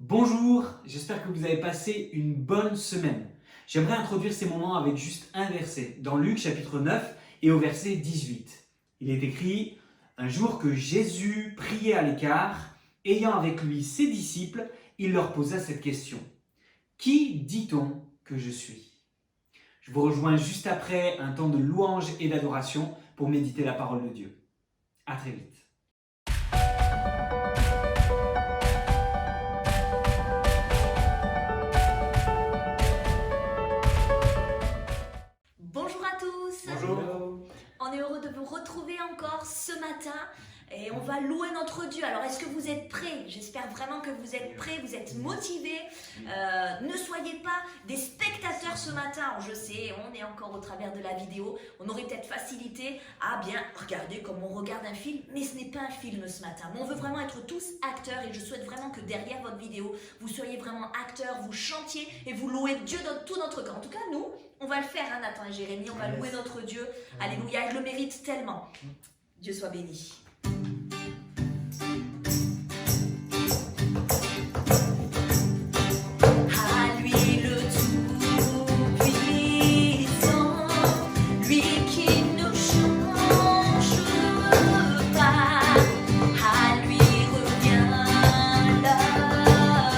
Bonjour, j'espère que vous avez passé une bonne semaine. J'aimerais introduire ces moments avec juste un verset, dans Luc chapitre 9 et au verset 18. Il est écrit « Un jour que Jésus priait à l'écart, ayant avec lui ses disciples, il leur posa cette question. Qui dit-on que je suis ?» Je vous rejoins juste après un temps de louange et d'adoration pour méditer la parole de Dieu. À très vite. Bonjour à tous. Bonjour. On est heureux de vous retrouver encore ce matin et on va louer notre Dieu. Alors est-ce que vous êtes prêts? J'espère vraiment que vous êtes prêts, vous êtes motivés. Ne soyez pas des spectateurs ce matin. Alors, je sais, on est encore au travers de la vidéo. On aurait peut-être facilité à bien regarder comme on regarde un film, mais ce n'est pas un film ce matin. Mais on veut vraiment être tous acteurs et je souhaite vraiment que derrière votre vidéo, vous soyez vraiment acteurs, vous chantiez et vous louez Dieu dans tout notre cœur. En tout cas, nous, on va le faire, hein, Nathan et Jérémie, on va louer notre Dieu. Alléluia, il le mérite tellement. Dieu soit béni. À lui le Tout-Puissant, lui qui ne change pas, à lui revient la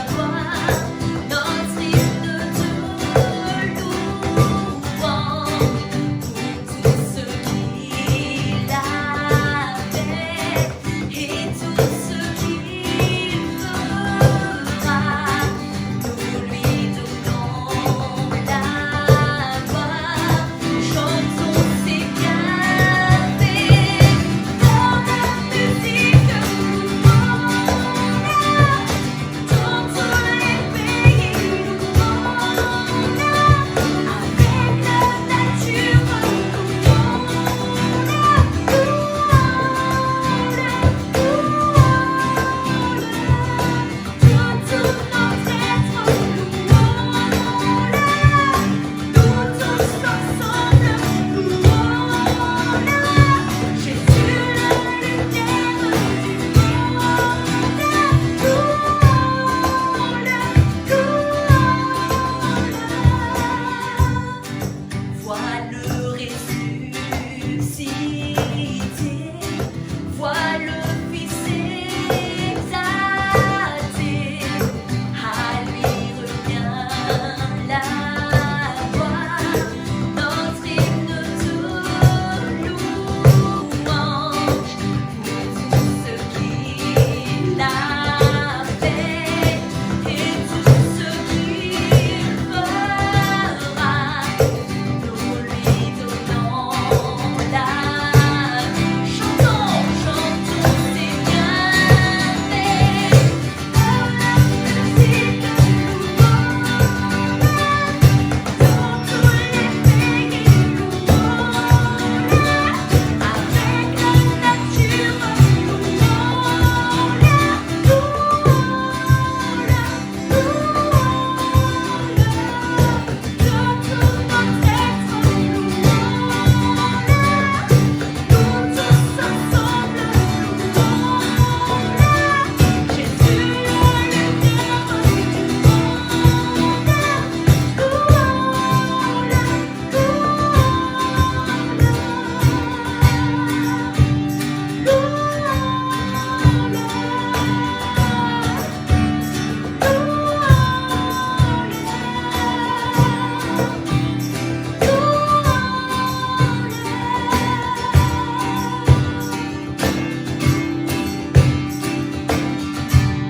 gloire, notre hymne de louange pour tout ce qu'il a fait et tout ce qu'il fera. Nous lui donnons la gloire, chantons ses bienfaits dans la musique louange, dans tous les pays louange, avec la nature Vois le ressuscité, vois le Fils exalté, à lui revient la gloire, notre hymne de louange, pour tout ce qu'il a fait et tout ce qu'il fera. Nous lui donnons la chantons ses bienfaits dans la musique louange, dans tous les pays louange, avec la nature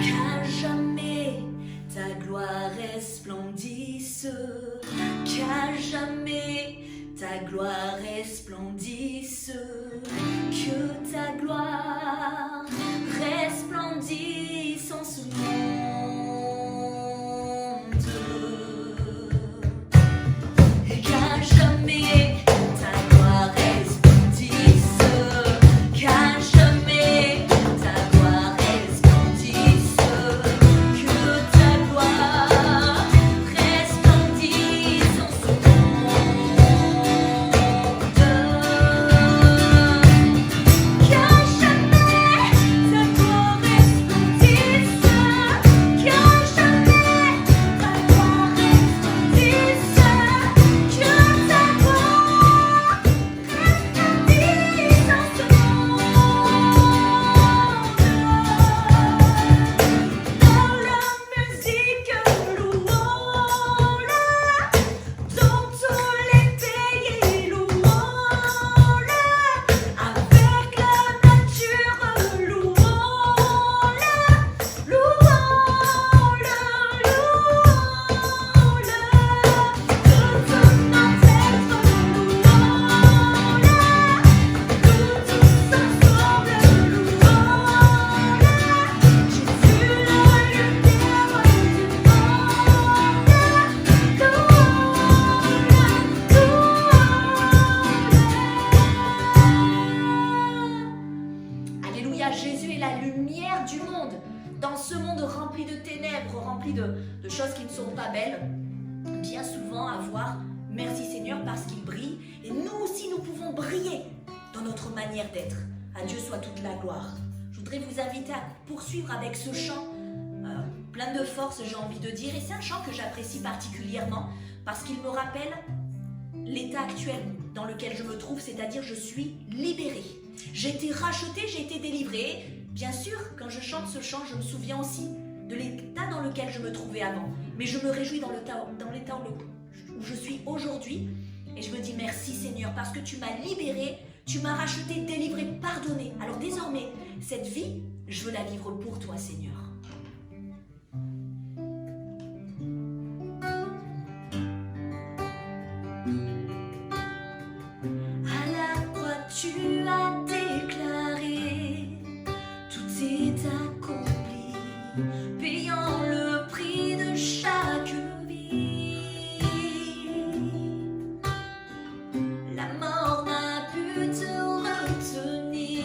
qu'à jamais ta gloire resplendisse, qu'à jamais ta gloire resplendisse, que ta gloire resplendisse en ce monde. Et qu'à jamais ta gloire resplendisse, qu'à jamais ta gloire resplendisse, que ta gloire resplendisse en ce monde. Qu'à être rempli de choses qui ne sont pas belles, bien souvent avoir merci Seigneur parce qu'il brille. Et nous aussi, nous pouvons briller dans notre manière d'être. À Dieu soit toute la gloire. Je voudrais vous inviter à poursuivre avec ce chant, plein de force, j'ai envie de dire. Et c'est un chant que j'apprécie particulièrement parce qu'il me rappelle l'état actuel dans lequel je me trouve, c'est-à-dire je suis libérée. J'ai été rachetée, j'ai été délivrée. Bien sûr, quand je chante ce chant, je me souviens aussi de l'état dans lequel je me trouvais avant. Mais je me réjouis dans l'état où je suis aujourd'hui. Et je me dis merci Seigneur parce que tu m'as libérée, tu m'as rachetée, délivrée, pardonnée. Alors désormais, cette vie, je veux la vivre pour toi Seigneur. À la croix, tu as déclaré, tout est accompli, payant le prix de chaque vie. La mort n'a pu te retenir,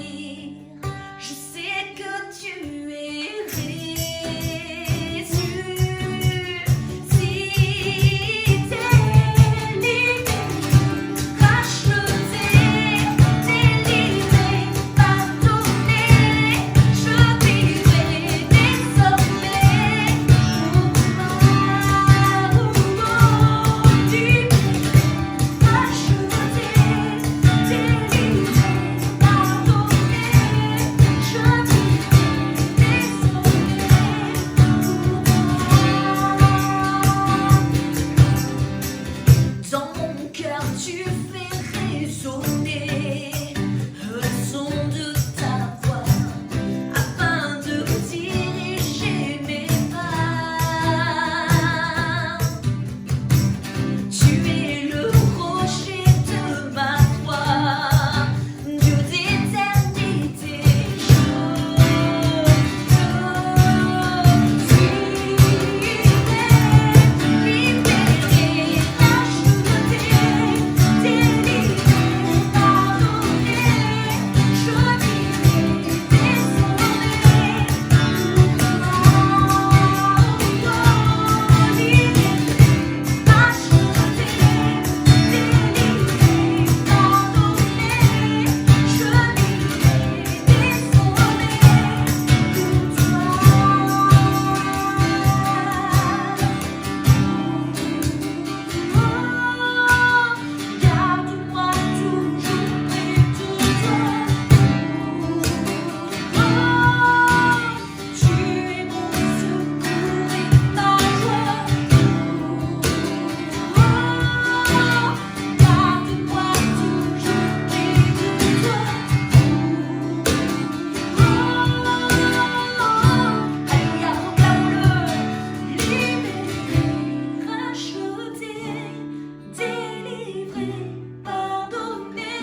je sais que tu es Jésus. Si t'es libéré, racheté, délivré, pardonné, je vivrai désormais pour toi. Libéré, racheté, délivré, pardonné, je vivrai désormais pour toi. Dans mon cœur, tu fais résonner le son de ta voix afin de diriger mes pas. Tu es le rocher de ma foi, Dieu d'éternité. Libéré, racheté, délivré, pardonné, je vivrai désormais pour toi. Libéré, racheté, délivré, pardonné, je vivrai désormais pour toi. Garde-moi toujours près de toi. Tu es mon secours et ma joie. Garde-moi toujours près de toi. Alléluia, proclame-le. Libéré, racheté, délivré, pardonné,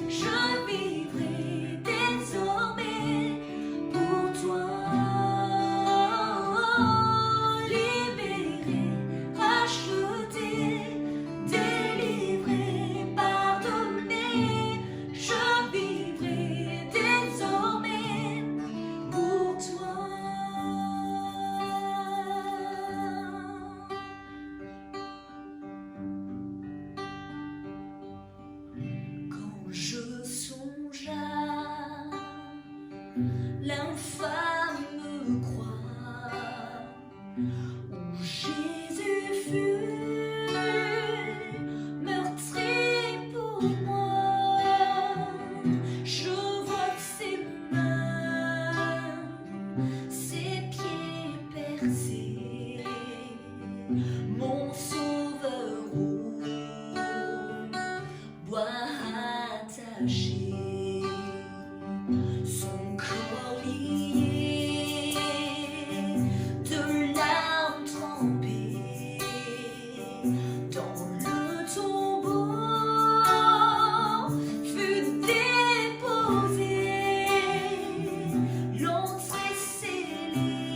je vivrai désormais pour toi. Libéré, racheté, délivré, pardonné, je vivrai désormais pour toi. Quand je songe à l'infâme croix où Jésus fut meurtri pour moi, je vois ses mains, ses pieds percés, mon sauveur au bois attaché, son corps lié, de larmes trempées dans le tombeau, fut déposé, l'entrée scellée.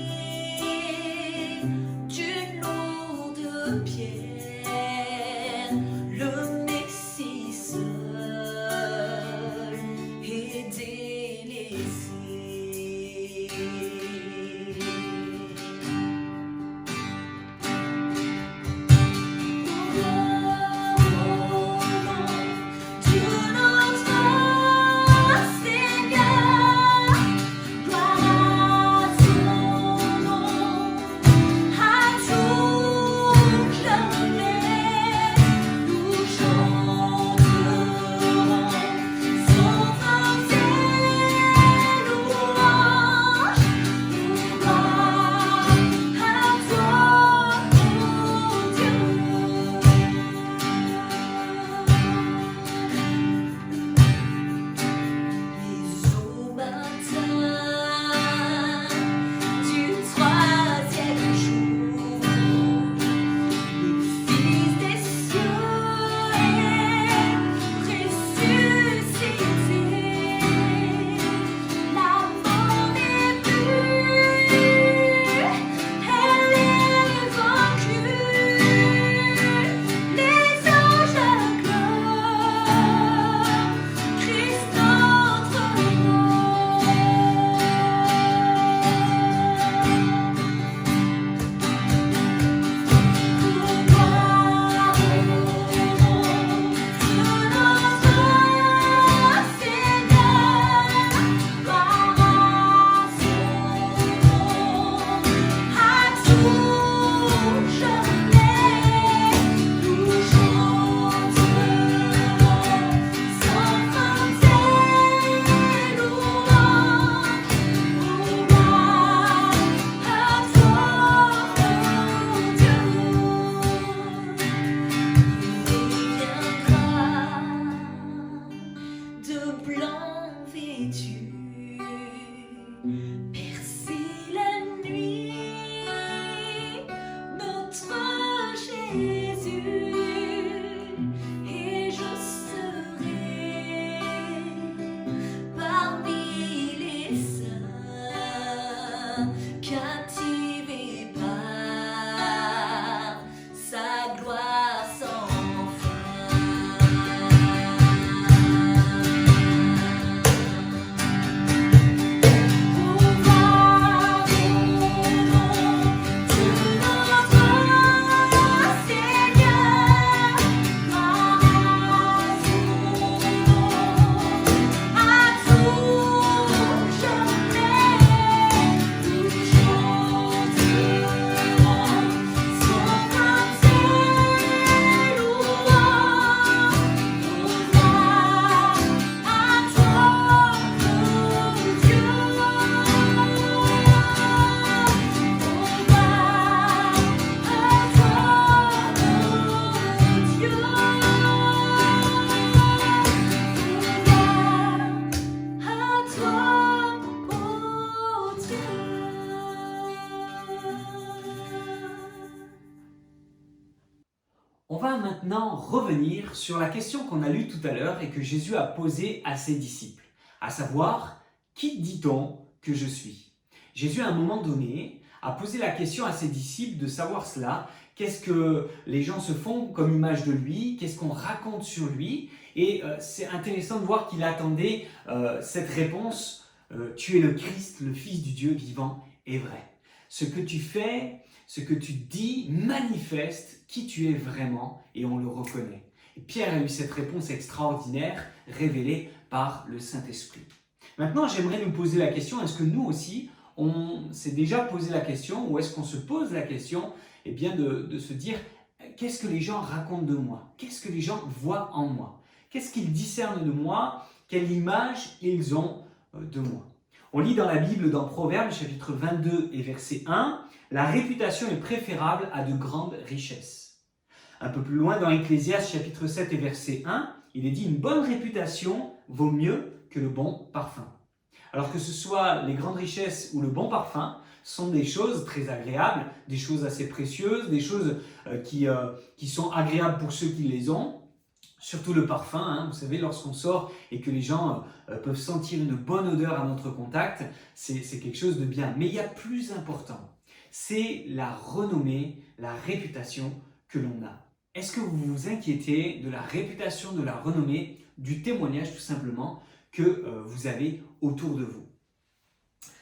Jésus, et je serai parmi les saints, captivés par sa gloire sans On va maintenant revenir sur la question qu'on a lue tout à l'heure et que Jésus a posée à ses disciples, à savoir, qui dit-on que je suis? Jésus, à un moment donné, a posé la question à ses disciples de savoir cela. Qu'est-ce que les gens se font comme image de lui? Qu'est-ce qu'on raconte sur lui? Et c'est intéressant de voir qu'il attendait cette réponse. Tu es le Christ, le Fils du Dieu vivant et vrai. Ce que tu fais, ce que tu dis manifeste qui tu es vraiment et on le reconnaît. Et Pierre a eu cette réponse extraordinaire révélée par le Saint-Esprit. Maintenant, j'aimerais nous poser la question, est-ce que nous aussi, on s'est déjà posé la question ou est-ce qu'on se pose la question de se dire, qu'est-ce que les gens racontent de moi? Qu'est-ce que les gens voient en moi? Qu'est-ce qu'ils discernent de moi? Quelle image ils ont de moi? On lit dans la Bible, dans Proverbes, chapitre 22 et verset 1, « La réputation est préférable à de grandes richesses. » Un peu plus loin, dans Ecclésiaste, chapitre 7 et verset 1, il est dit « Une bonne réputation vaut mieux que le bon parfum. » Alors que ce soit les grandes richesses ou le bon parfum, sont des choses très agréables, des choses assez précieuses, des choses qui sont agréables pour ceux qui les ont. Surtout le parfum, vous savez, lorsqu'on sort et que les gens peuvent sentir une bonne odeur à notre contact, c'est quelque chose de bien. Mais il y a plus important, c'est la renommée, la réputation que l'on a. Est-ce que vous vous inquiétez de la réputation, de la renommée, du témoignage tout simplement que vous avez autour de vous?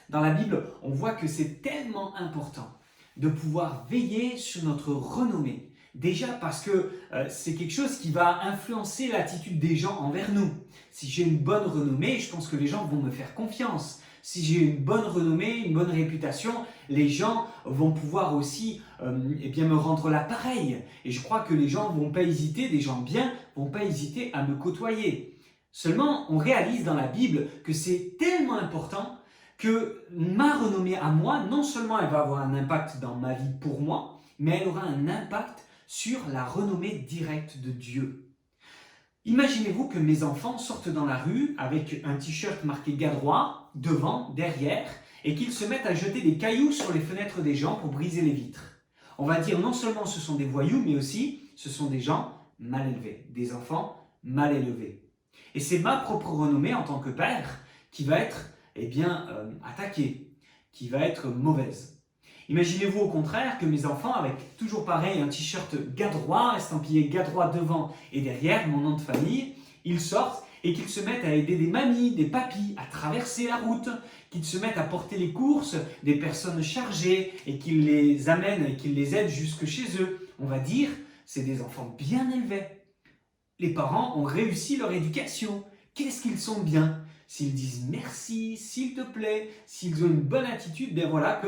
Dans la Bible, on voit que c'est tellement important de pouvoir veiller sur notre renommée. Déjà parce que c'est quelque chose qui va influencer l'attitude des gens envers nous. Si j'ai une bonne renommée, je pense que les gens vont me faire confiance. Si j'ai une bonne renommée, une bonne réputation, les gens vont pouvoir aussi me rendre l'appareil. Et je crois que les gens vont pas hésiter, des gens bien, vont pas hésiter à me côtoyer. Seulement, on réalise dans la Bible que c'est tellement important que ma renommée à moi, non seulement elle va avoir un impact dans ma vie pour moi, mais elle aura un impact sur la renommée directe de Dieu. Imaginez-vous que mes enfants sortent dans la rue avec un t-shirt marqué Gadroit, devant, derrière, et qu'ils se mettent à jeter des cailloux sur les fenêtres des gens pour briser les vitres. On va dire non seulement ce sont des voyous, mais aussi ce sont des gens mal élevés, des enfants mal élevés. Et c'est ma propre renommée en tant que père qui va être attaquée, qui va être mauvaise. Imaginez-vous au contraire que mes enfants, avec toujours pareil un t-shirt Gadroit, estampillé Gadroit devant et derrière, mon nom de famille, ils sortent et qu'ils se mettent à aider des mamies, des papis à traverser la route, qu'ils se mettent à porter les courses des personnes chargées et qu'ils les amènent et qu'ils les aident jusque chez eux. On va dire, c'est des enfants bien élevés. Les parents ont réussi leur éducation. Qu'est-ce qu'ils sont bien? S'ils disent merci, s'il te plaît, s'ils ont une bonne attitude, bien voilà que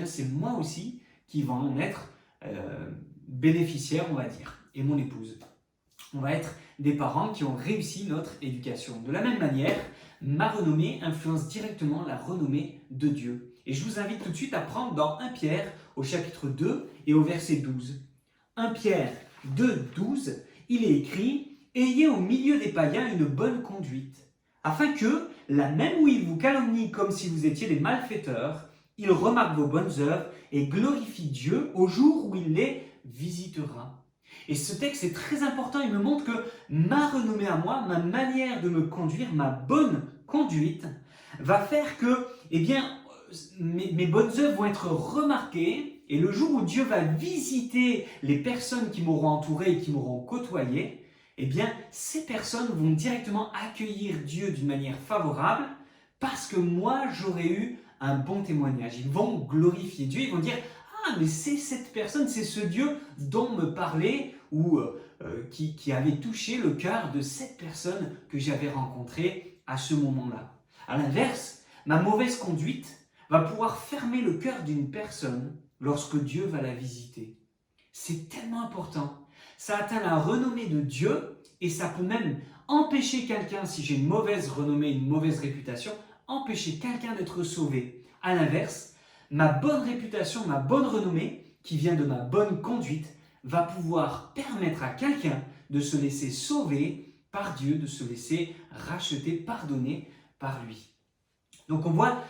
c'est moi aussi qui va en être bénéficiaire, on va dire, et mon épouse. On va être des parents qui ont réussi notre éducation. De la même manière, ma renommée influence directement la renommée de Dieu. Et je vous invite tout de suite à prendre dans 1 Pierre au chapitre 2 et au verset 12. 1 Pierre 2, 12, il est écrit « Ayez au milieu des païens une bonne conduite, afin que, là même où ils vous calomnient comme si vous étiez des malfaiteurs, ils remarquent vos bonnes œuvres et glorifient Dieu au jour où il les visitera. Et ce texte est très important, il me montre que ma renommée à moi, ma manière de me conduire, ma bonne conduite, va faire que, eh bien, mes bonnes œuvres vont être remarquées, et le jour où Dieu va visiter les personnes qui m'auront entouré et qui m'auront côtoyé, eh bien, ces personnes vont directement accueillir Dieu d'une manière favorable parce que moi, j'aurais eu un bon témoignage. Ils vont glorifier Dieu, ils vont dire « Ah, mais c'est cette personne, c'est ce Dieu dont me parlait ou qui avait touché le cœur de cette personne que j'avais rencontrée à ce moment-là. » À l'inverse, ma mauvaise conduite va pouvoir fermer le cœur d'une personne lorsque Dieu va la visiter. C'est tellement important. Ça atteint la renommée de Dieu et ça peut même empêcher quelqu'un, si j'ai une mauvaise renommée, une mauvaise réputation, empêcher quelqu'un d'être sauvé. À l'inverse, ma bonne réputation, ma bonne renommée, qui vient de ma bonne conduite, va pouvoir permettre à quelqu'un de se laisser sauver par Dieu, de se laisser racheter, pardonner par lui. Donc on voit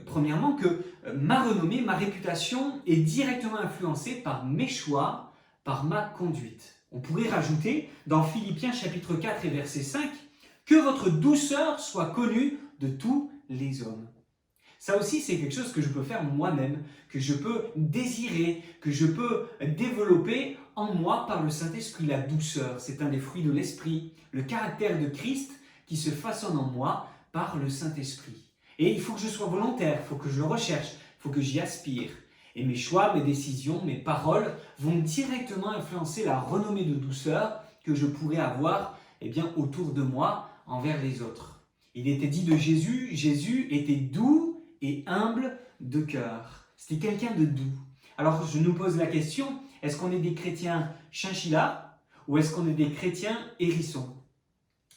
premièrement que ma renommée, ma réputation est directement influencée par mes choix, par ma conduite. On pourrait rajouter dans Philippiens chapitre 4 et verset 5 « Que votre douceur soit connue de tous les hommes ». Ça aussi, c'est quelque chose que je peux faire moi-même, que je peux désirer, que je peux développer en moi par le Saint-Esprit. La douceur, c'est un des fruits de l'Esprit, le caractère de Christ qui se façonne en moi par le Saint-Esprit. Et il faut que je sois volontaire, il faut que je le recherche, il faut que j'y aspire. Et mes choix, mes décisions, mes paroles vont directement influencer la renommée de douceur que je pourrais avoir autour de moi envers les autres. Il était dit de Jésus, Jésus était doux et humble de cœur. C'était quelqu'un de doux. Alors je nous pose la question, est-ce qu'on est des chrétiens chinchillas ou est-ce qu'on est des chrétiens hérissons?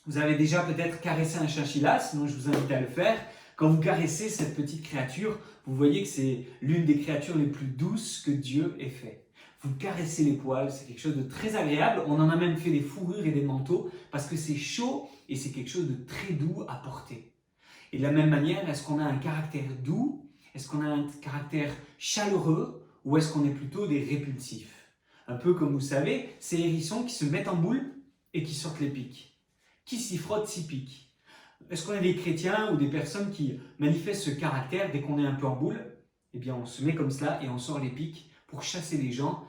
Vous avez déjà peut-être caressé un chinchilla, sinon je vous invite à le faire. Quand vous caressez cette petite créature, vous voyez que c'est l'une des créatures les plus douces que Dieu ait fait. Vous caressez les poils, c'est quelque chose de très agréable. On en a même fait des fourrures et des manteaux parce que c'est chaud et c'est quelque chose de très doux à porter. Et de la même manière, est-ce qu'on a un caractère doux? Est-ce qu'on a un caractère chaleureux? Ou est-ce qu'on est plutôt des répulsifs? Un peu comme vous savez, ces hérissons qui se mettent en boule et qui sortent les pics. Qui s'y frotte s'y pique. Est-ce qu'on est des chrétiens ou des personnes qui manifestent ce caractère dès qu'on est un peu en boule? Eh bien, on se met comme cela et on sort les pics pour chasser les gens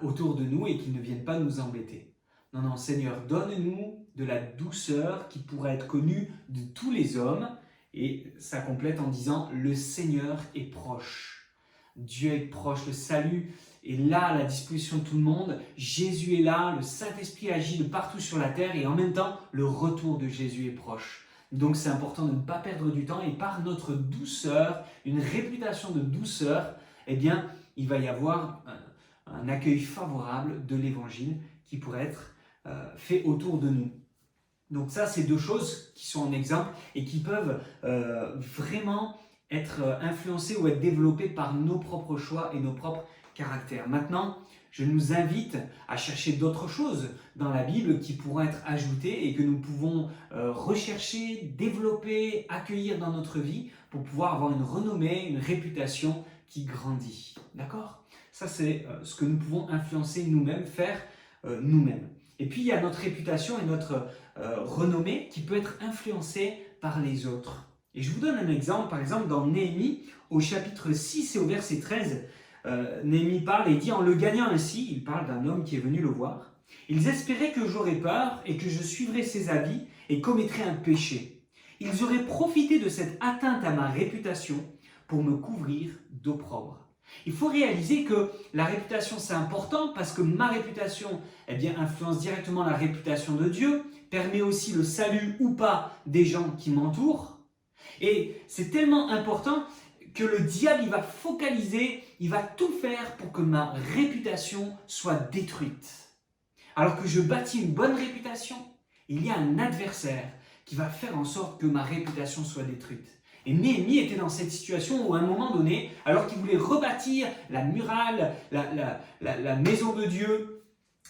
autour de nous et qu'ils ne viennent pas nous embêter. Non, non, Seigneur, donne-nous de la douceur qui pourra être connue de tous les hommes. Et ça complète en disant « Le Seigneur est proche ». Dieu est proche, le salut est là à la disposition de tout le monde. Jésus est là, le Saint-Esprit agit de partout sur la terre et en même temps, le retour de Jésus est proche. Donc c'est important de ne pas perdre du temps et par notre douceur, une réputation de douceur, eh bien, il va y avoir un accueil favorable de l'Évangile qui pourrait être fait autour de nous. Donc ça, c'est deux choses qui sont en exemple et qui peuvent vraiment être influencées ou être développées par nos propres choix et nos propres caractères. Maintenant, je nous invite à chercher d'autres choses dans la Bible qui pourront être ajoutées et que nous pouvons rechercher, développer, accueillir dans notre vie pour pouvoir avoir une renommée, une réputation qui grandit. D'accord? Ça, c'est ce que nous pouvons influencer nous-mêmes, faire nous-mêmes. Et puis, il y a notre réputation et notre renommée qui peut être influencée par les autres. Et je vous donne un exemple, par exemple dans Néhémie, au chapitre 6 et au verset 13, Néhémie parle et dit « En le gagnant ainsi », il parle d'un homme qui est venu le voir, « ils espéraient que j'aurais peur et que je suivrais ses avis et commettrais un péché. Ils auraient profité de cette atteinte à ma réputation pour me couvrir d'opprobre. » Il faut réaliser que la réputation c'est important parce que ma réputation influence directement la réputation de Dieu, permet aussi le salut ou pas des gens qui m'entourent. Et c'est tellement important que le diable il va focaliser, il va tout faire pour que ma réputation soit détruite. Alors que je bâtis une bonne réputation, il y a un adversaire qui va faire en sorte que ma réputation soit détruite. Et Néhémie était dans cette situation où à un moment donné, alors qu'il voulait rebâtir la muraille, la maison de Dieu,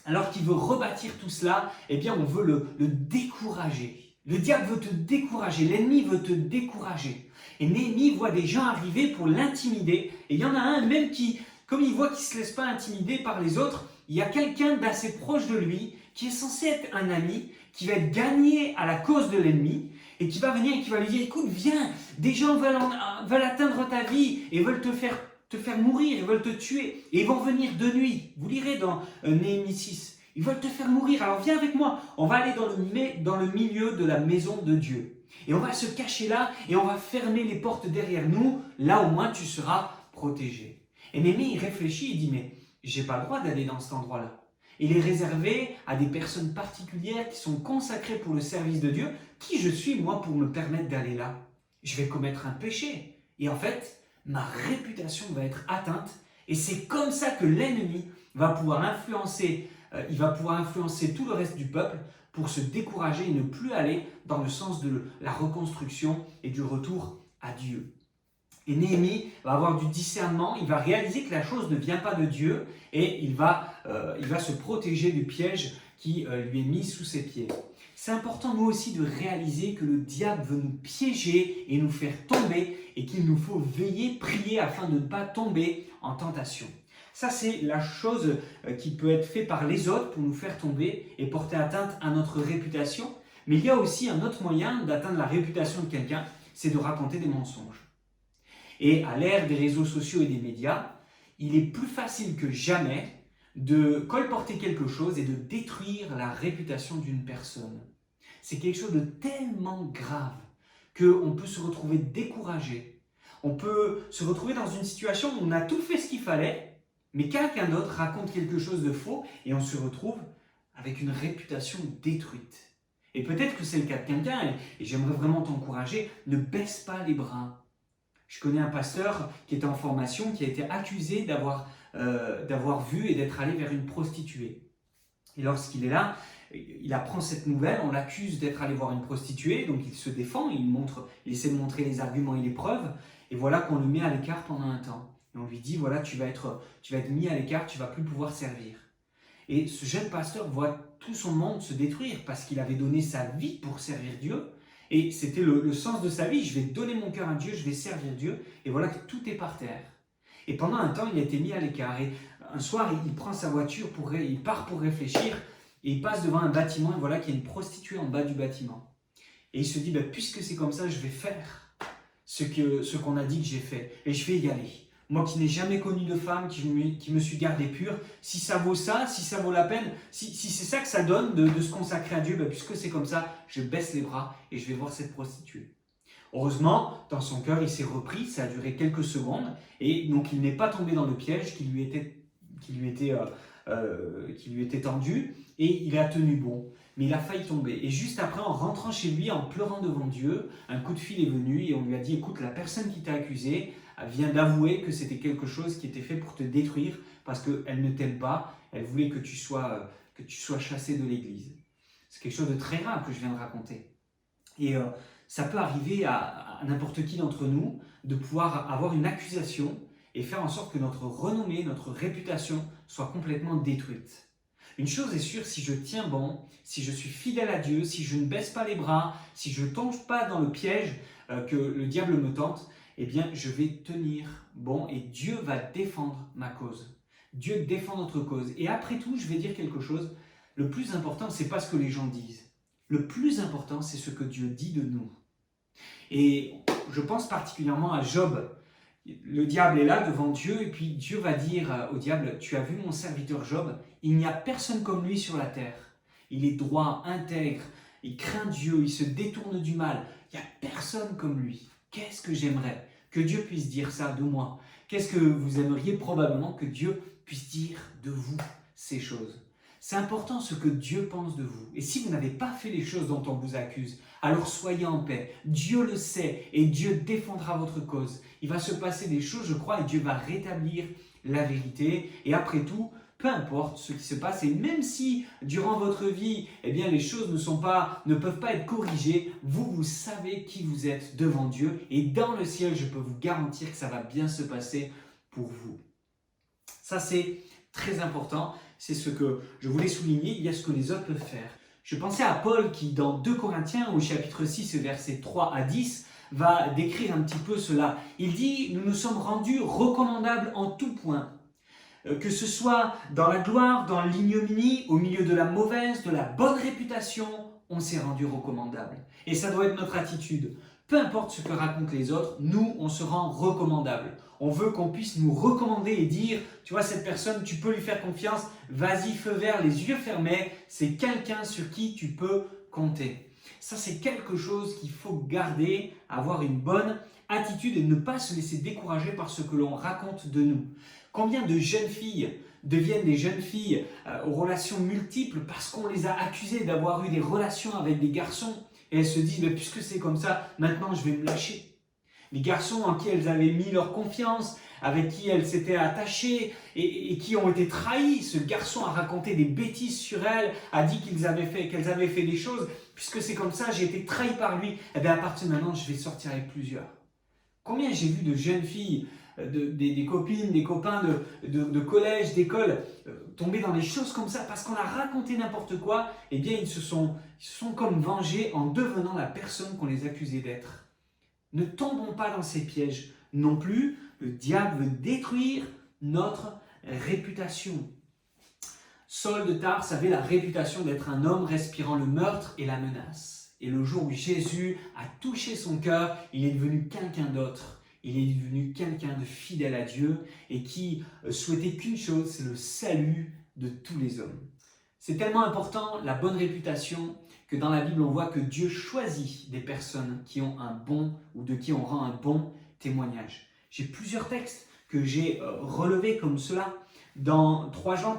alors qu'il veut rebâtir tout cela, eh bien on veut le décourager. Le diable veut te décourager, l'ennemi veut te décourager. Et Néhémie voit des gens arriver pour l'intimider. Et il y en a un même qui comme il voit qu'il ne se laisse pas intimider par les autres, il y a quelqu'un d'assez proche de lui qui est censé être un ami, qui va être gagné à la cause de l'ennemi et qui va venir et qui va lui dire, écoute, viens, des gens veulent atteindre ta vie et veulent te faire mourir, ils veulent te tuer et ils vont venir de nuit. Vous lirez dans Néhémie 6. Ils veulent te faire mourir, alors viens avec moi. On va aller dans le milieu de la maison de Dieu. Et on va se cacher là et on va fermer les portes derrière nous. Là au moins tu seras protégé. Et Néhémie il réfléchit, il dit, mais j'ai pas le droit d'aller dans cet endroit-là. Il est réservé à des personnes particulières qui sont consacrées pour le service de Dieu. Qui je suis, moi, pour me permettre d'aller là? Je vais commettre un péché. Et en fait, ma réputation va être atteinte. Et c'est comme ça que l'ennemi va pouvoir influencer, tout le reste du peuple pour se décourager et ne plus aller dans le sens de la reconstruction et du retour à Dieu. Et Néhémie va avoir du discernement, il va réaliser que la chose ne vient pas de Dieu et il va se protéger du piège qui lui est mis sous ses pieds. C'est important nous aussi de réaliser que le diable veut nous piéger et nous faire tomber et qu'il nous faut veiller, prier afin de ne pas tomber en tentation. Ça, c'est la chose qui peut être faite par les autres pour nous faire tomber et porter atteinte à notre réputation. Mais il y a aussi un autre moyen d'atteindre la réputation de quelqu'un, c'est de raconter des mensonges. Et à l'ère des réseaux sociaux et des médias, il est plus facile que jamais de colporter quelque chose et de détruire la réputation d'une personne. C'est quelque chose de tellement grave qu'on peut se retrouver découragé. On peut se retrouver dans une situation où on a tout fait ce qu'il fallait, mais quelqu'un d'autre raconte quelque chose de faux et on se retrouve avec une réputation détruite. Et peut-être que c'est le cas de quelqu'un et j'aimerais vraiment t'encourager, ne baisse pas les bras. Je connais un pasteur qui était en formation, qui a été accusé d'avoir vu et d'être allé vers une prostituée. Et lorsqu'il est là, il apprend cette nouvelle, on l'accuse d'être allé voir une prostituée, donc il se défend, il essaie de montrer les arguments et les preuves, et voilà qu'on le met à l'écart pendant un temps. Et on lui dit, voilà, tu vas être mis à l'écart, tu ne vas plus pouvoir servir. Et ce jeune pasteur voit tout son monde se détruire parce qu'il avait donné sa vie pour servir Dieu. Et c'était le sens de sa vie, je vais donner mon cœur à Dieu, je vais servir Dieu. Et voilà que tout est par terre. Et pendant un temps, il a été mis à l'écart. Et un soir, il prend sa voiture, il part pour réfléchir. Et il passe devant un bâtiment et voilà qu'il y a une prostituée en bas du bâtiment. Et il se dit, puisque c'est comme ça, je vais faire ce qu'on a dit que j'ai fait. Et je vais y aller. Moi qui n'ai jamais connu de femme, qui me suis gardé pur, si ça vaut ça, si ça vaut la peine, si c'est ça que ça donne de se consacrer à Dieu, puisque c'est comme ça, je baisse les bras et je vais voir cette prostituée. Heureusement, dans son cœur, il s'est repris, ça a duré quelques secondes, et donc il n'est pas tombé dans le piège qui lui était tendu, et il a tenu bon. Mais il a failli tomber. Et juste après, en rentrant chez lui, en pleurant devant Dieu, un coup de fil est venu et on lui a dit, écoute, la personne qui t'a accusé vient d'avouer que c'était quelque chose qui était fait pour te détruire parce qu'elle ne t'aime pas, elle voulait que tu sois chassé de l'église. C'est quelque chose de très grave que je viens de raconter. Et ça peut arriver à n'importe qui d'entre nous de pouvoir avoir une accusation et faire en sorte que notre renommée, notre réputation soit complètement détruite. Une chose est sûre, si je tiens bon, si je suis fidèle à Dieu, si je ne baisse pas les bras, si je ne tombe pas dans le piège que le diable me tente, eh bien je vais tenir bon et Dieu va défendre ma cause. Dieu défend notre cause. Et après tout, je vais dire quelque chose, le plus important, ce n'est pas ce que les gens disent. Le plus important, c'est ce que Dieu dit de nous. Et je pense particulièrement à Job. Le diable est là devant Dieu et puis Dieu va dire au diable, tu as vu mon serviteur Job, il n'y a personne comme lui sur la terre. Il est droit, intègre, il craint Dieu, il se détourne du mal. Il n'y a personne comme lui. Qu'est-ce que j'aimerais que Dieu puisse dire ça de moi? Qu'est-ce que vous aimeriez probablement que Dieu puisse dire de vous ces choses? C'est important ce que Dieu pense de vous. Et si vous n'avez pas fait les choses dont on vous accuse, alors soyez en paix. Dieu le sait et Dieu défendra votre cause. Il va se passer des choses, je crois, et Dieu va rétablir la vérité. Et après tout, peu importe ce qui se passe, et même si durant votre vie, eh bien, les choses ne peuvent pas être corrigées, vous savez qui vous êtes devant Dieu. Et dans le ciel, je peux vous garantir que ça va bien se passer pour vous. Ça, c'est très important. C'est ce que je voulais souligner. Il y a ce que les autres peuvent faire. Je pensais à Paul qui, dans 2 Corinthiens, au chapitre 6, versets 3 à 10, va décrire un petit peu cela. Il dit « Nous nous sommes rendus recommandables en tout point, Que ce soit dans la gloire, dans l'ignominie, au milieu de la mauvaise, de la bonne réputation, on s'est rendu recommandable. Et ça doit être notre attitude. Peu importe ce que racontent les autres, nous, on se rend recommandable. On veut qu'on puisse nous recommander et dire, tu vois, cette personne, tu peux lui faire confiance, vas-y, feu vert, les yeux fermés, c'est quelqu'un sur qui tu peux compter. Ça, c'est quelque chose qu'il faut garder, avoir une bonne attitude et ne pas se laisser décourager par ce que l'on raconte de nous. Combien de jeunes filles deviennent des jeunes filles aux relations multiples parce qu'on les a accusées d'avoir eu des relations avec des garçons et elles se disent, mais puisque c'est comme ça, maintenant je vais me lâcher. Les garçons en qui elles avaient mis leur confiance, avec qui elles s'étaient attachées et qui ont été trahis. Ce garçon a raconté des bêtises sur elles, a dit qu'elles avaient fait des choses. Puisque c'est comme ça, j'ai été trahi par lui. Et bien à partir de maintenant, je vais sortir avec plusieurs. Combien j'ai vu de jeunes filles, des copines, des copains de collège, d'école, tomber dans des choses comme ça parce qu'on a raconté n'importe quoi. Eh bien, ils se sont comme vengés en devenant la personne qu'on les accusait d'être. Ne tombons pas dans ces pièges non plus. Le diable veut détruire notre réputation. Saul de Tarse avait la réputation d'être un homme respirant le meurtre et la menace. Et le jour où Jésus a touché son cœur, il est devenu quelqu'un d'autre. Il est devenu quelqu'un de fidèle à Dieu et qui souhaitait qu'une chose, c'est le salut de tous les hommes. C'est tellement important, la bonne réputation, que dans la Bible, on voit que Dieu choisit des personnes qui ont un bon ou de qui on rend un bon témoignage. J'ai plusieurs textes que j'ai relevés comme cela. Dans 3 Jean,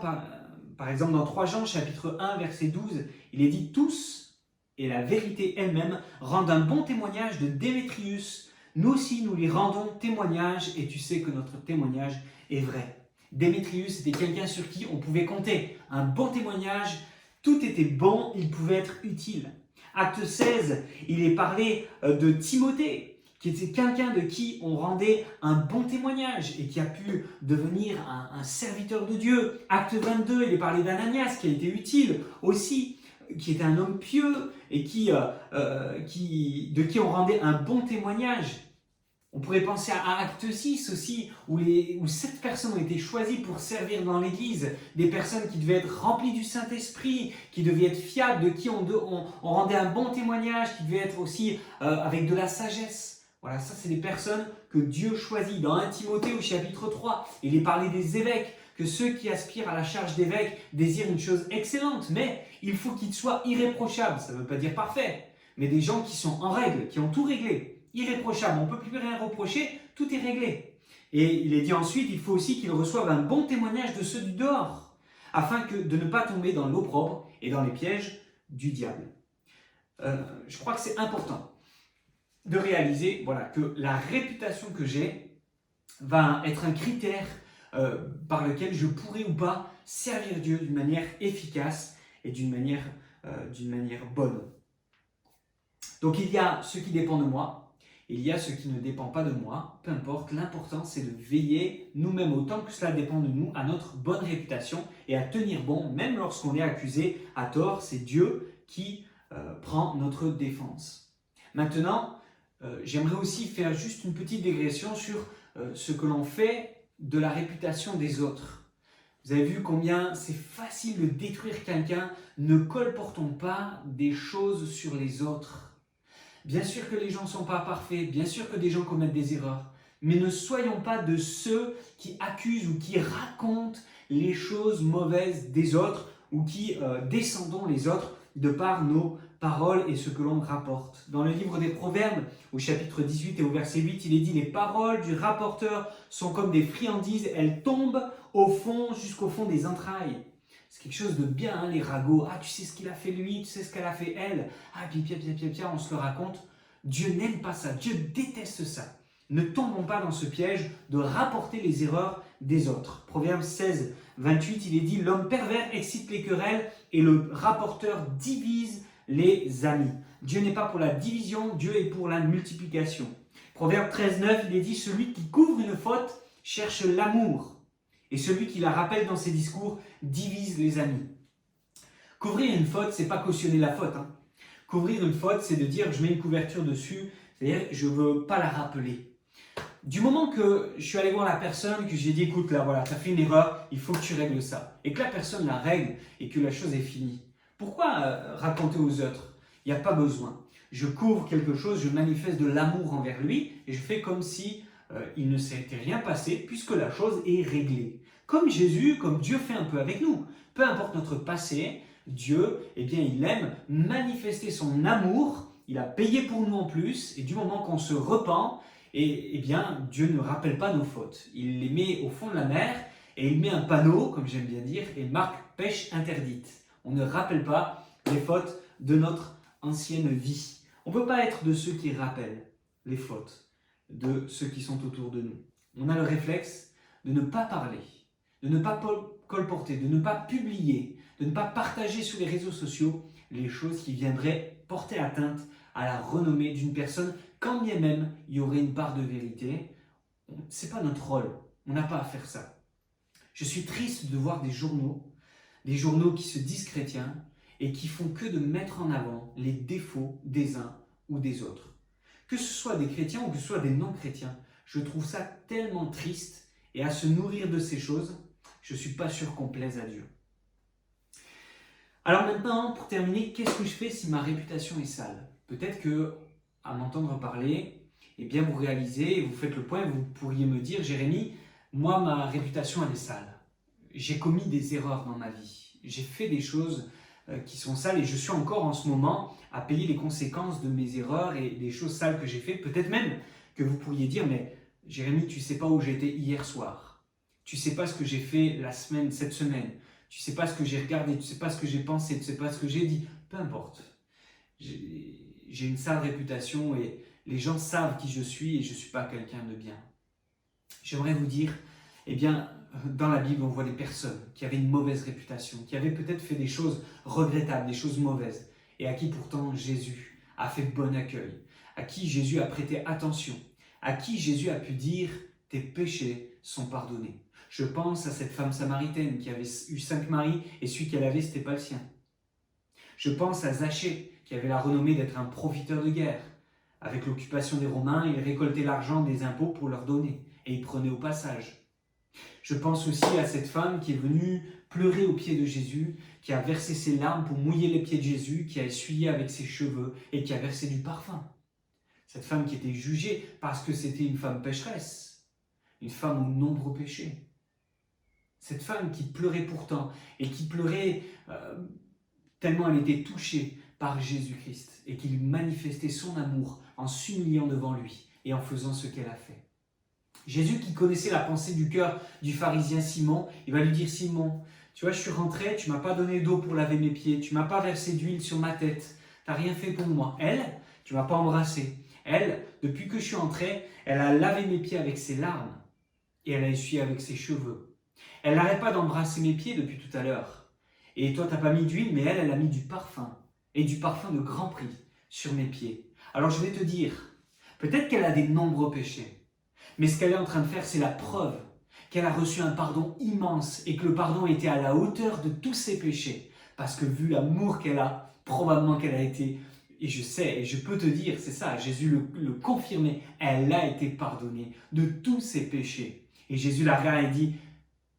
par exemple, dans 3 Jean, chapitre 1, verset 12, il est dit « Tous, et la vérité elle-même, rendent un bon témoignage de Démétrius. Nous aussi, nous lui rendons témoignage, et tu sais que notre témoignage est vrai. » Démétrius était quelqu'un sur qui on pouvait compter. Un bon témoignage, tout était bon, il pouvait être utile. Acte 16, il est parlé de Timothée, qui était quelqu'un de qui on rendait un bon témoignage et qui a pu devenir un serviteur de Dieu. Acte 22, il est parlé d'Ananias, qui a été utile aussi, qui était un homme pieux et de qui on rendait un bon témoignage. On pourrait penser à Acte 6 aussi, où 7 personnes ont été choisies pour servir dans l'Église, des personnes qui devaient être remplies du Saint-Esprit, qui devaient être fiables, de qui on rendait un bon témoignage, qui devaient être aussi avec de la sagesse. Voilà, ça c'est des personnes que Dieu choisit. Dans 1 Timothée au chapitre 3, il est parlé des évêques, que ceux qui aspirent à la charge d'évêque désirent une chose excellente, mais il faut qu'ils soient irréprochables. Ça ne veut pas dire parfait, mais des gens qui sont en règle, qui ont tout réglé. Irréprochable, on ne peut plus rien reprocher, tout est réglé. Et il est dit ensuite, il faut aussi qu'ils reçoivent un bon témoignage de ceux du dehors, afin de ne pas tomber dans l'opprobre et dans les pièges du diable. Je crois que c'est important de réaliser que la réputation que j'ai va être un critère par lequel je pourrai ou pas servir Dieu d'une manière efficace et d'une manière bonne. Donc il y a ce qui dépend de moi, il y a ce qui ne dépend pas de moi, peu importe, l'important c'est de veiller nous-mêmes autant que cela dépend de nous à notre bonne réputation et à tenir bon, même lorsqu'on est accusé à tort, c'est Dieu qui prend notre défense. Maintenant, j'aimerais aussi faire juste une petite digression sur ce que l'on fait de la réputation des autres. Vous avez vu combien c'est facile de détruire quelqu'un, ne colportons pas des choses sur les autres. Bien sûr que les gens ne sont pas parfaits, bien sûr que des gens commettent des erreurs, mais ne soyons pas de ceux qui accusent ou qui racontent les choses mauvaises des autres ou qui descendons les autres de par nos paroles et ce que l'on rapporte. Dans le livre des Proverbes, au chapitre 18 et au verset 8, il est dit « Les paroles du rapporteur sont comme des friandises, elles tombent jusqu'au fond des entrailles. » C'est quelque chose de bien, les ragots. Ah, tu sais ce qu'il a fait lui, tu sais ce qu'elle a fait elle. Ah, puis on se le raconte. Dieu n'aime pas ça, Dieu déteste ça. Ne tombons pas dans ce piège de rapporter les erreurs des autres. Proverbe 16, 28, il est dit « L'homme pervers excite les querelles et le rapporteur divise les amis. » Dieu n'est pas pour la division, Dieu est pour la multiplication. Proverbe 13, 9, il est dit « Celui qui couvre une faute cherche l'amour. » Et celui qui la rappelle dans ses discours divise les amis. Couvrir une faute, c'est pas cautionner la faute. Couvrir une faute, c'est de dire je mets une couverture dessus, c'est-à-dire je ne veux pas la rappeler. du moment que je suis allé voir la personne, que j'ai dit écoute là voilà, tu as fait une erreur, il faut que tu règles ça. Et que la personne la règle et que la chose est finie. Pourquoi raconter aux autres? Il n'y a pas besoin. Je couvre quelque chose, je manifeste de l'amour envers lui et je fais comme si il ne s'était rien passé puisque la chose est réglée. Comme Jésus, comme Dieu fait un peu avec nous. Peu importe notre passé, Dieu, eh bien, il aime manifester son amour. Il a payé pour nous en plus et du moment qu'on se repent, eh bien, Dieu ne rappelle pas nos fautes. Il les met au fond de la mer et il met un panneau, comme j'aime bien dire, et marque pêche interdite. On ne rappelle pas les fautes de notre ancienne vie. On ne peut pas être de ceux qui rappellent les fautes de ceux qui sont autour de nous. On a le réflexe de ne pas parler, de ne pas colporter, de ne pas publier, de ne pas partager sur les réseaux sociaux les choses qui viendraient porter atteinte à la renommée d'une personne, quand bien même il y aurait une part de vérité. Ce n'est pas notre rôle, on n'a pas à faire ça. Je suis triste de voir des journaux qui se disent chrétiens et qui font que de mettre en avant les défauts des uns ou des autres. Que ce soit des chrétiens ou que ce soit des non-chrétiens, je trouve ça tellement triste et à se nourrir de ces choses, je ne suis pas sûr qu'on plaise à Dieu. Alors maintenant, pour terminer, qu'est-ce que je fais si ma réputation est sale? Peut-être que, à m'entendre parler, eh bien vous réalisez et vous faites le point, vous pourriez me dire, Jérémy, moi ma réputation elle est sale. J'ai commis des erreurs dans ma vie. J'ai fait des choses qui sont sales et je suis encore en ce moment à payer les conséquences de mes erreurs et des choses sales que j'ai faites. Peut-être même que vous pourriez dire, mais Jérémy, tu ne sais pas où j'étais hier soir. Tu ne sais pas ce que j'ai fait cette semaine. Tu ne sais pas ce que j'ai regardé, tu ne sais pas ce que j'ai pensé, tu ne sais pas ce que j'ai dit. Peu importe. J'ai une sale réputation et les gens savent qui je suis et je ne suis pas quelqu'un de bien. J'aimerais vous dire, eh bien, dans la Bible, on voit des personnes qui avaient une mauvaise réputation, qui avaient peut-être fait des choses regrettables, des choses mauvaises, et à qui pourtant Jésus a fait bon accueil, à qui Jésus a prêté attention, à qui Jésus a pu dire « tes péchés sont pardonnés ». Je pense à cette femme samaritaine qui avait eu 5 maris et celui qu'elle avait, ce n'était pas le sien. Je pense à Zachée qui avait la renommée d'être un profiteur de guerre. Avec l'occupation des Romains, il récoltait l'argent des impôts pour leur donner et il prenait au passage. Je pense aussi à cette femme qui est venue pleurer aux pieds de Jésus, qui a versé ses larmes pour mouiller les pieds de Jésus, qui a essuyé avec ses cheveux et qui a versé du parfum. Cette femme qui était jugée parce que c'était une femme pécheresse, une femme aux nombreux péchés. Cette femme qui pleurait pourtant et qui pleurait tellement elle était touchée par Jésus-Christ et qu'il manifestait son amour en s'humiliant devant lui et en faisant ce qu'elle a fait. Jésus qui connaissait la pensée du cœur du pharisien Simon, il va lui dire « Simon, tu vois, je suis rentré, tu ne m'as pas donné d'eau pour laver mes pieds, tu ne m'as pas versé d'huile sur ma tête, tu n'as rien fait pour moi. Elle, tu ne m'as pas embrassé. Elle, depuis que je suis entré, elle a lavé mes pieds avec ses larmes et elle a essuyé avec ses cheveux. Elle n'arrête pas d'embrasser mes pieds depuis tout à l'heure. Et toi, tu n'as pas mis d'huile, mais elle a mis du parfum, et du parfum de grand prix sur mes pieds. Alors je vais te dire, peut-être qu'elle a des nombreux péchés, mais ce qu'elle est en train de faire, c'est la preuve qu'elle a reçu un pardon immense et que le pardon était à la hauteur de tous ses péchés. Parce que vu l'amour qu'elle a, probablement qu'elle a été, et je sais, et je peux te dire, c'est ça, Jésus le confirmait, elle a été pardonnée de tous ses péchés. Et Jésus la regarde et dit,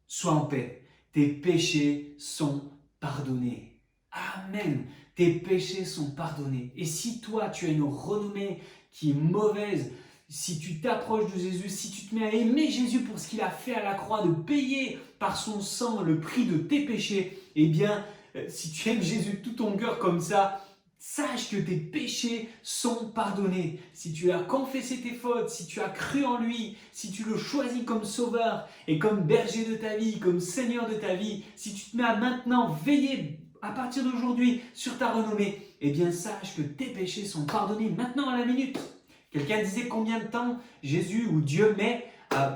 sois en paix, tes péchés sont pardonnés. Amen, tes péchés sont pardonnés. Et si toi, tu as une renommée qui est mauvaise, si tu t'approches de Jésus, si tu te mets à aimer Jésus pour ce qu'il a fait à la croix, de payer par son sang le prix de tes péchés, eh bien, si tu aimes Jésus de tout ton cœur comme ça, sache que tes péchés sont pardonnés. Si tu as confessé tes fautes, si tu as cru en lui, si tu le choisis comme sauveur et comme berger de ta vie, comme seigneur de ta vie, si tu te mets à maintenant veiller à partir d'aujourd'hui sur ta renommée, eh bien, sache que tes péchés sont pardonnés maintenant à la minute. Quelqu'un disait combien de temps Jésus ou Dieu met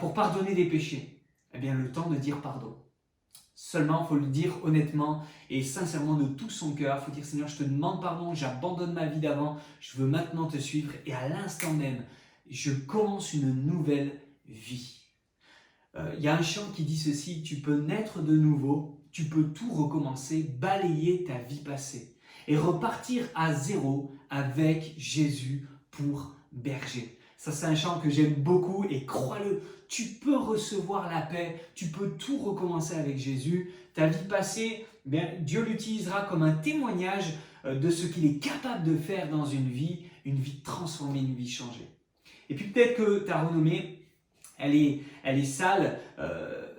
pour pardonner des péchés? Eh bien, le temps de dire pardon. Seulement, il faut le dire honnêtement et sincèrement de tout son cœur. Il faut dire, Seigneur, je te demande pardon, j'abandonne ma vie d'avant, je veux maintenant te suivre et à l'instant même, je commence une nouvelle vie. Il y a un chant qui dit ceci, tu peux naître de nouveau, tu peux tout recommencer, balayer ta vie passée et repartir à zéro avec Jésus pour berger. Ça, c'est un chant que j'aime beaucoup et crois-le, tu peux recevoir la paix, tu peux tout recommencer avec Jésus. Ta vie passée, Dieu l'utilisera comme un témoignage de ce qu'il est capable de faire dans une vie transformée, une vie changée. Et puis peut-être que ta renommée, elle est sale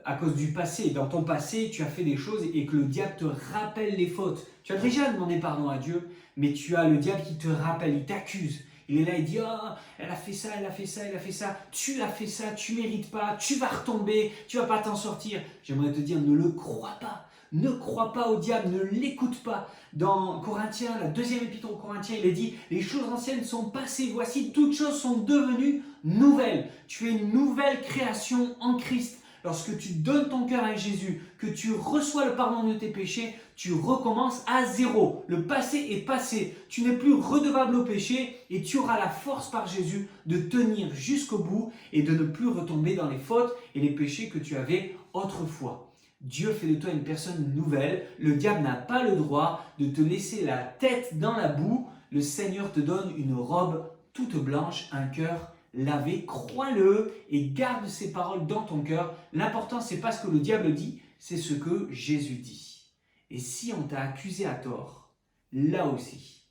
à cause du passé. Dans ton passé, tu as fait des choses et que le diable te rappelle les fautes. Tu as déjà demandé pardon à Dieu, mais tu as le diable qui te rappelle, il t'accuse. Il est là, il dit « Oh, elle a fait ça, elle a fait ça, elle a fait ça. Tu as fait ça, tu mérites pas, tu vas retomber, tu vas pas t'en sortir. » J'aimerais te dire, ne le crois pas. Ne crois pas au diable, ne l'écoute pas. Dans Corinthiens, la deuxième épître aux Corinthiens, il est dit « Les choses anciennes sont passées, voici toutes choses sont devenues nouvelles. » Tu es une nouvelle création en Christ. Lorsque tu donnes ton cœur à Jésus, que tu reçois le pardon de tes péchés, tu recommences à zéro. Le passé est passé. Tu n'es plus redevable au péché et tu auras la force par Jésus de tenir jusqu'au bout et de ne plus retomber dans les fautes et les péchés que tu avais autrefois. Dieu fait de toi une personne nouvelle. Le diable n'a pas le droit de te laisser la tête dans la boue. Le Seigneur te donne une robe toute blanche, un cœur lavé. Crois-le et garde ces paroles dans ton cœur. L'important, ce n'est pas ce que le diable dit, c'est ce que Jésus dit. Et si on t'a accusé à tort, là aussi,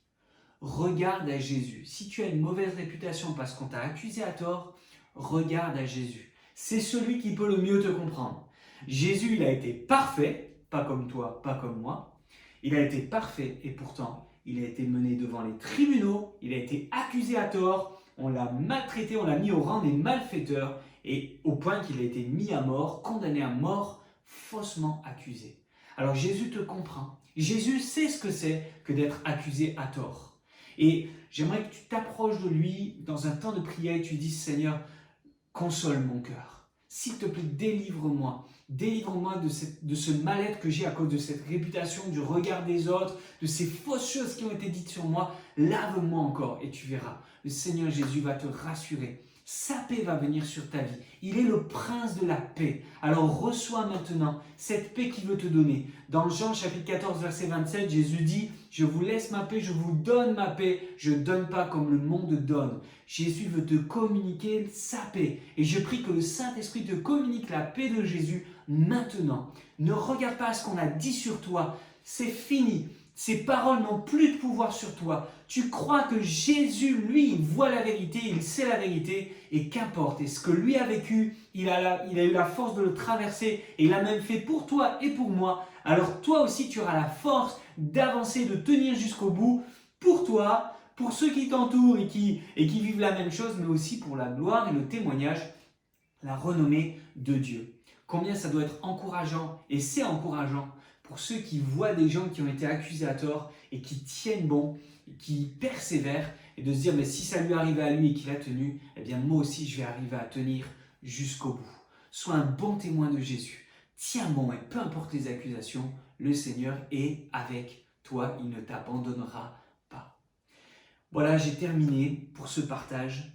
regarde à Jésus. Si tu as une mauvaise réputation parce qu'on t'a accusé à tort, regarde à Jésus. C'est celui qui peut le mieux te comprendre. Jésus, il a été parfait, pas comme toi, pas comme moi. Il a été parfait et pourtant, il a été mené devant les tribunaux, il a été accusé à tort, on l'a maltraité, on l'a mis au rang des malfaiteurs et au point qu'il a été mis à mort, condamné à mort, faussement accusé. Alors Jésus te comprend. Jésus sait ce que c'est que d'être accusé à tort. Et j'aimerais que tu t'approches de lui dans un temps de prière et tu dis « Seigneur, console mon cœur. S'il te plaît, délivre-moi. Délivre-moi de ce mal-être que j'ai à cause de cette réputation, du regard des autres, de ces fausses choses qui ont été dites sur moi. Lave-moi encore et tu verras. Le Seigneur Jésus va te rassurer. Sa paix va venir sur ta vie. Il est le prince de la paix. Alors reçois maintenant cette paix qu'il veut te donner. Dans Jean chapitre 14 verset 27, Jésus dit « Je vous laisse ma paix, je vous donne ma paix. Je ne donne pas comme le monde donne. » Jésus veut te communiquer sa paix. Et je prie que le Saint-Esprit te communique la paix de Jésus maintenant. Ne regarde pas ce qu'on a dit sur toi. C'est fini. Ces paroles n'ont plus de pouvoir sur toi. Tu crois que Jésus, lui, il voit la vérité, il sait la vérité, et qu'importe. Et ce que lui a vécu, il a eu la force de le traverser, et il l'a même fait pour toi et pour moi. Alors toi aussi, tu auras la force d'avancer, de tenir jusqu'au bout, pour toi, pour ceux qui t'entourent et qui vivent la même chose, mais aussi pour la gloire et le témoignage, la renommée de Dieu. Combien ça doit être encourageant, et c'est encourageant, pour ceux qui voient des gens qui ont été accusés à tort et qui tiennent bon, qui persévèrent et de se dire mais si ça lui arrivait à lui et qu'il a tenu, eh bien moi aussi je vais arriver à tenir jusqu'au bout. Sois un bon témoin de Jésus. Tiens bon et peu importe les accusations, le Seigneur est avec toi, il ne t'abandonnera pas. Voilà, j'ai terminé pour ce partage.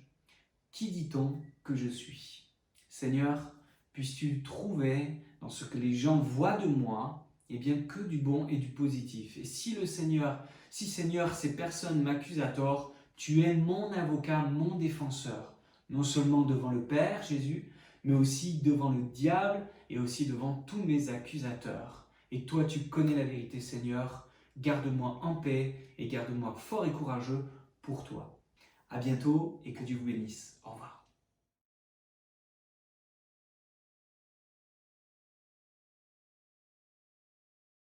Qui dit-on que je suis? Seigneur, puisses-tu trouver dans ce que les gens voient de moi eh bien que du bon et du positif. Et si Seigneur, ces personnes m'accusent à tort, tu es mon avocat, mon défenseur, non seulement devant le Père, Jésus, mais aussi devant le diable et aussi devant tous mes accusateurs. Et toi, tu connais la vérité, Seigneur, garde-moi en paix et garde-moi fort et courageux pour toi. À bientôt et que Dieu vous bénisse. Au revoir.